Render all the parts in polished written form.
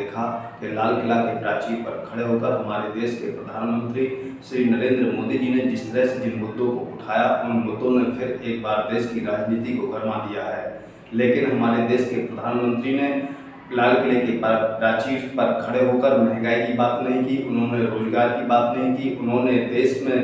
देखा कि लाल किला के प्राचीर पर खड़े होकर हमारे देश के प्रधानमंत्री श्री नरेंद्र मोदी जी ने जिस तरह से जिन मुद्दों को उठाया, उन मुद्दों ने फिर एक बार देश की राजनीति को गरमा दिया है। लेकिन हमारे देश के प्रधानमंत्री ने लाल किले के प्राचीर पर खड़े होकर महंगाई की बात नहीं की, उन्होंने रोजगार की बात नहीं की, उन्होंने देश में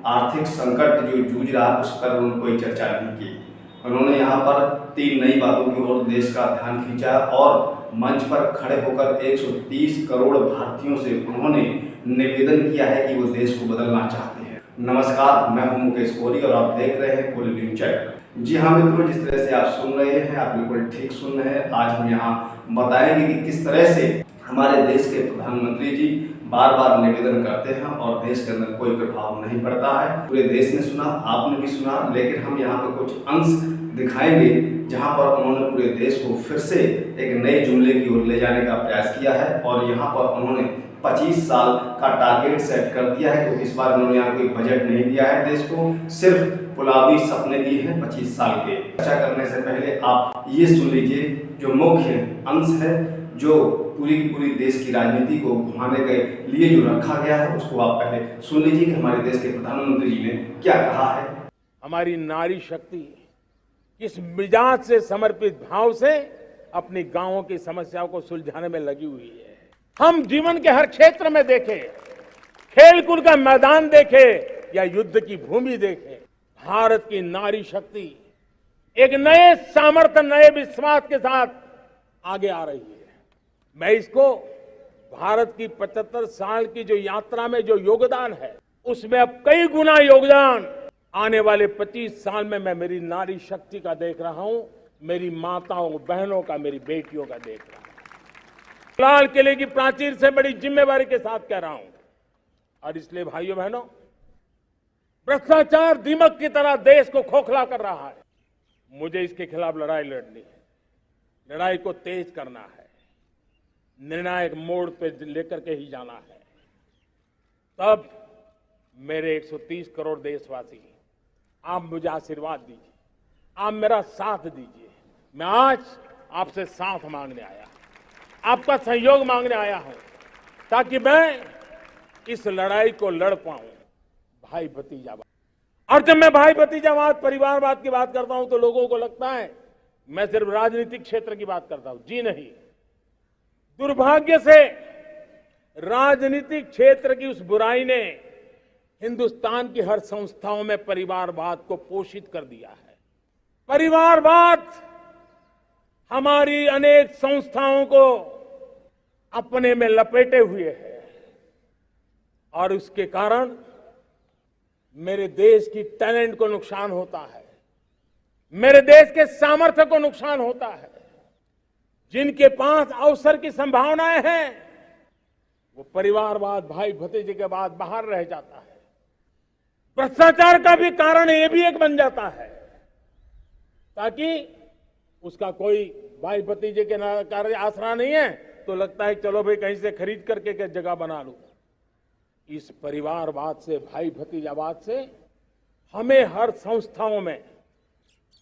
आर्थिक संकट जो जूझ रहा उस पर उन्होंने कोई चर्चा नहीं की। उन्होंने यहाँ पर 3 नई बातों की ओर देश का ध्यान खींचा और मंच पर खड़े होकर 130 करोड़ भारतीयों से उन्होंने निवेदन किया है कि वो देश को बदलना चाहते हैं। नमस्कार, मैं हूं मुकेश कोहली और आप देख रहे हैं कोहली न्यूज चैनल। जी हाँ मित्रों, जिस तरह से आप सुन रहे हैं, आप बिल्कुल ठीक सुन रहे हैं। आज हम यहाँ बताएंगे कि किस तरह से हमारे देश के प्रधानमंत्री जी बार बार निवेदन करते हैं और देश के अंदर कोई प्रभाव नहीं पड़ता है। पूरे देश ने सुना, आपने भी सुना, लेकिन हम यहाँ पर कुछ अंश दिखाएंगे जहाँ पर उन्होंने पूरे देश को फिर से एक नए जुमले की ओर ले जाने का प्रयास किया है और यहाँ पर उन्होंने 25 साल का टारगेट सेट कर दिया है। क्योंकि इस बार उन्होंने यहाँ कोई बजट नहीं दिया है देश को, सिर्फ पुलावी सपने दिए हैं 25 साल के। चर्चा करने से पहले आप ये सुन लीजिए जो मुख्य अंश है, जो पूरी की पूरी देश की राजनीति को घुमाने के लिए जो रखा गया है, उसको आप पहले सुन लीजिए कि हमारे देश के प्रधानमंत्री जी ने क्या कहा है। हमारी नारी शक्ति किस मिजाज से, समर्पित भाव से अपनी गांवों की समस्याओं को सुलझाने में लगी हुई है। हम जीवन के हर क्षेत्र में देखें, खेलकूद का मैदान देखें या युद्ध की भूमि देखें, भारत की नारी शक्ति एक नए सामर्थ्य, नए विश्वास के साथ आगे आ रही है। मैं इसको भारत की 75 साल की जो यात्रा में जो योगदान है, उसमें अब कई गुना योगदान आने वाले 25 साल में मैं मेरी नारी शक्ति का देख रहा हूं, मेरी माताओं, बहनों का, मेरी बेटियों का देख रहा हूं। लाल किले की प्राचीर से बड़ी जिम्मेवारी के साथ कह रहा हूं। और इसलिए भाइयों बहनों, भ्रष्टाचार दीमक की तरह देश को खोखला कर रहा है। मुझे इसके खिलाफ लड़ाई लड़नी है, लड़ाई को तेज करना है, निर्णायक मोड़ पे लेकर के ही जाना है। तब मेरे 130 करोड़ देशवासी, आप मुझे आशीर्वाद दीजिए, आप मेरा साथ दीजिए। मैं आज आपसे साथ मांगने आया, आपका सहयोग मांगने आया हूं, ताकि मैं इस लड़ाई को लड़ पाऊं भाई भतीजावाद। और जब मैं भाई भतीजावाद, परिवारवाद की बात करता हूं तो लोगों को लगता है मैं सिर्फ राजनीतिक क्षेत्र की बात करता हूं। जी नहीं, दुर्भाग्य से राजनीतिक क्षेत्र की उस बुराई ने हिंदुस्तान की हर संस्थाओं में परिवारवाद को पोषित कर दिया है। परिवारवाद हमारी अनेक संस्थाओं को अपने में लपेटे हुए है और उसके कारण मेरे देश की टैलेंट को नुकसान होता है, मेरे देश के सामर्थ्य को नुकसान होता है। जिनके पास अवसर की संभावनाएं हैं, वो परिवारवाद, भाई भतीजे के बाद बाहर रह जाता है। भ्रष्टाचार का भी कारण ये भी एक बन जाता है, ताकि उसका कोई भाई भतीजे के कार्य आसरा नहीं है तो लगता है चलो भाई कहीं से खरीद करके के जगह बना लूं। इस परिवारवाद से, भाई भतीजावाद से हमें हर संस्थाओं में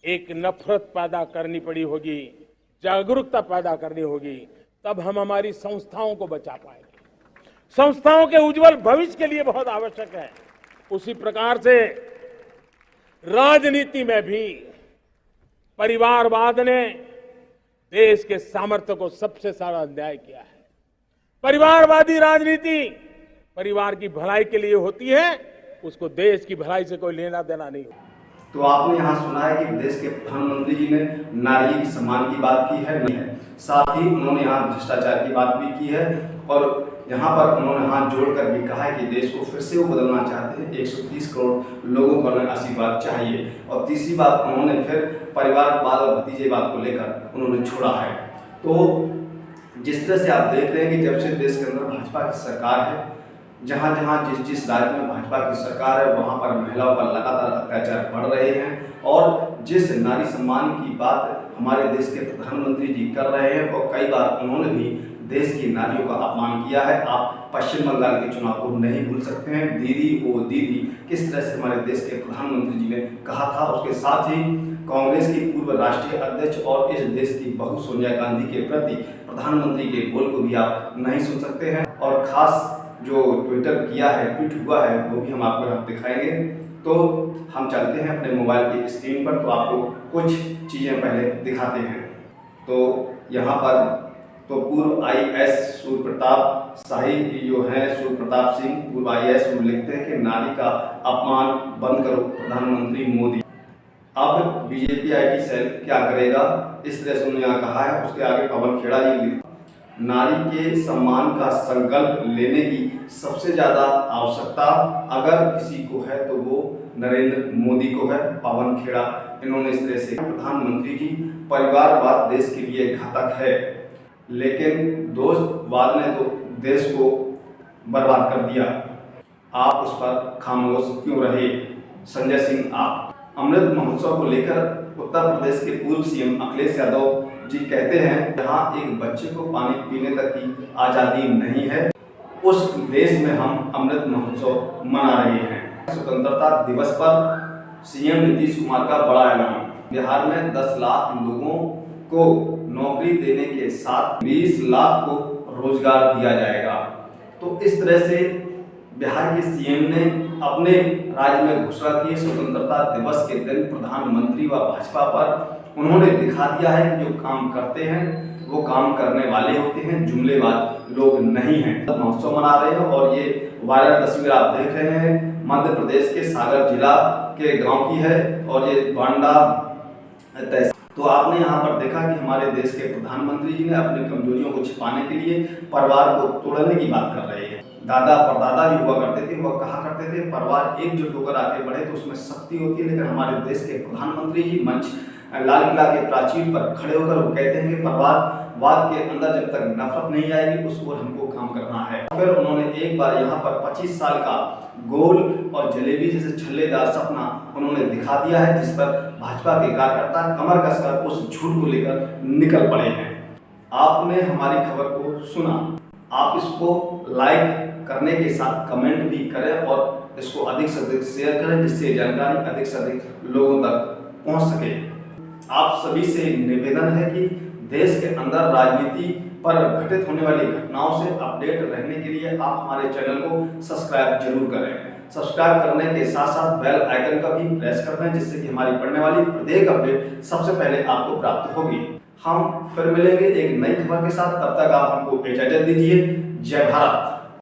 एक नफरत पैदा करनी पड़ी होगी, जागरूकता पैदा करनी होगी, तब हम हमारी संस्थाओं को बचा पाएंगे। संस्थाओं के उज्जवल भविष्य के लिए बहुत आवश्यक है। उसी प्रकार से राजनीति में भी परिवारवाद ने देश के सामर्थ्य को सबसे ज्यादा अन्याय किया है। परिवारवादी राजनीति परिवार की भलाई के लिए होती है, उसको देश की भलाई से कोई लेना देना नहीं होता। तो आपने यहाँ सुना है कि देश के प्रधानमंत्री जी ने नारी के सम्मान की बात की है, साथ ही उन्होंने यहाँ भ्रष्टाचार की बात भी की है और यहाँ पर उन्होंने हाथ जोड़कर भी कहा है कि देश को फिर से वो बदलना चाहते हैं। 130 करोड़ लोगों को आशीर्वाद चाहिए। और तीसरी बात, उन्होंने फिर परिवारवाद और भतीजेवाद को लेकर उन्होंने छोड़ा है। तो जिस तरह से आप देख रहे हैं कि जब से देश के अंदर भाजपा की सरकार है, जहाँ जहाँ जिस राज्य में भाजपा की सरकार है, वहाँ पर महिलाओं पर लगातार अत्याचार बढ़ रहे हैं। और जिस नारी सम्मान की बात हमारे देश के प्रधानमंत्री जी कर रहे हैं, और कई बार उन्होंने भी देश की नारियों का अपमान किया है। आप पश्चिम बंगाल के चुनाव को नहीं भूल सकते हैं। दीदी ओ दीदी किस तरह से हमारे देश के प्रधानमंत्री जी ने कहा था। उसके साथ ही कांग्रेस की पूर्व राष्ट्रीय अध्यक्ष और इस देश की बहू सोनिया गांधी के प्रति प्रधानमंत्री के बोल को भी आप नहीं सुन सकते हैं। और खास जो ट्वीट हुआ है वो भी हम आपको यहाँ दिखाएंगे। तो हम चलते हैं अपने मोबाइल की स्क्रीन पर, तो आपको कुछ चीज़ें पहले दिखाते हैं। तो यहाँ पर तो पूर्व IAS सूर्य प्रताप शाही जो है, सूर्य प्रताप सिंह पूर्व IAS, वो लिखते हैं कि नारी का अपमान बंद करो प्रधानमंत्री मोदी। अब बीजेपी IT सेल क्या करेगा, इस तरह से उन्होंने यहाँ कहा है। उसके आगे पवन खेड़ा जी लिखते, नारी के सम्मान का संकल्प लेने की सबसे ज़्यादा आवश्यकता अगर किसी को है तो वो नरेंद्र मोदी को है। पवन खेड़ा इन्होंने इस तरह से, प्रधानमंत्री जी परिवारवाद देश के लिए घातक है, लेकिन दोस्तवाद ने तो देश को बर्बाद कर दिया, आप उस पर खामोश क्यों रहे। संजय सिंह आप। अमृत महोत्सव को लेकर उत्तर प्रदेश के पूर्व CM अखिलेश यादव जी कहते हैं, जहाँ एक बच्चे को पानी पीने तक की आज़ादी नहीं है, उस देश में हम अमृत महोत्सव मना रहे हैं। स्वतंत्रता दिवस पर CM नीतीश कुमार का बड़ा ऐलान, बिहार में 10 लाख लोगों को नौकरी देने के साथ 20 लाख को रोजगार दिया जाएगा। तो इस तरह से बिहार के CM ने अपने राज्य में घोषणा की। स्वतंत्रता दिवस के दिन प्रधानमंत्री व भाजपा पर उन्होंने दिखा दिया है कि जो काम करते हैं वो काम करने वाले होते हैं, जुमलेबाज लोग नहीं हैं। महोत्सव मना रहे हैं और ये वायरल तस्वीर आप देख रहे हैं, मध्य प्रदेश के सागर जिला के गांव की है और ये बांडा तहसील। तो आपने यहाँ पर देखा कि हमारे देश के प्रधानमंत्री जी ने अपनी कमजोरियों को छिपाने के लिए परिवार को तोड़ने की बात कर रहे हैं। दादा परदादा भी हुआ करते थे, वह कहा करते थे परिवार एकजुट होकर आगे बढ़े तो उसमें शक्ति होती है। लेकिन हमारे देश के प्रधानमंत्री जी मंच लाल किला के प्राचीर पर खड़े होकर वो कहते हैं कि परिवारवाद के अंदर जब तक नफरत नहीं आएगी उस ओर हमको काम करना है। फिर उन्होंने एक बार यहाँ पर 25 साल का गोल और जलेबी जैसे छल्लेदार सपना उन्होंने दिखा दिया है, जिस पर भाजपा के कार्यकर्ता कमर कसकर उस झूठ को लेकर निकल पड़े हैं। आपने हमारी खबर को सुना, आप इसको लाइक करने के साथ कमेंट भी करें और इसको अधिक से अधिक शेयर करें, जिससे जानकारी अधिक से अधिक लोगों तक पहुंच सके। आप सभी से निवेदन है कि देश के अंदर राजनीति पर घटित होने वाली घटनाओं से अपडेट रहने के लिए आप हमारे चैनल को सब्सक्राइब जरूर करें। सब्सक्राइब करने के साथ साथ बेल आइकन का भी प्रेस कर दें, जिससे कि हमारी पढ़ने वाली प्रत्येक अपडेट सबसे पहले आपको प्राप्त होगी। हम फिर मिलेंगे एक नई खबर के साथ, तब तक आप हमको इजाजत दीजिए। जय भारत।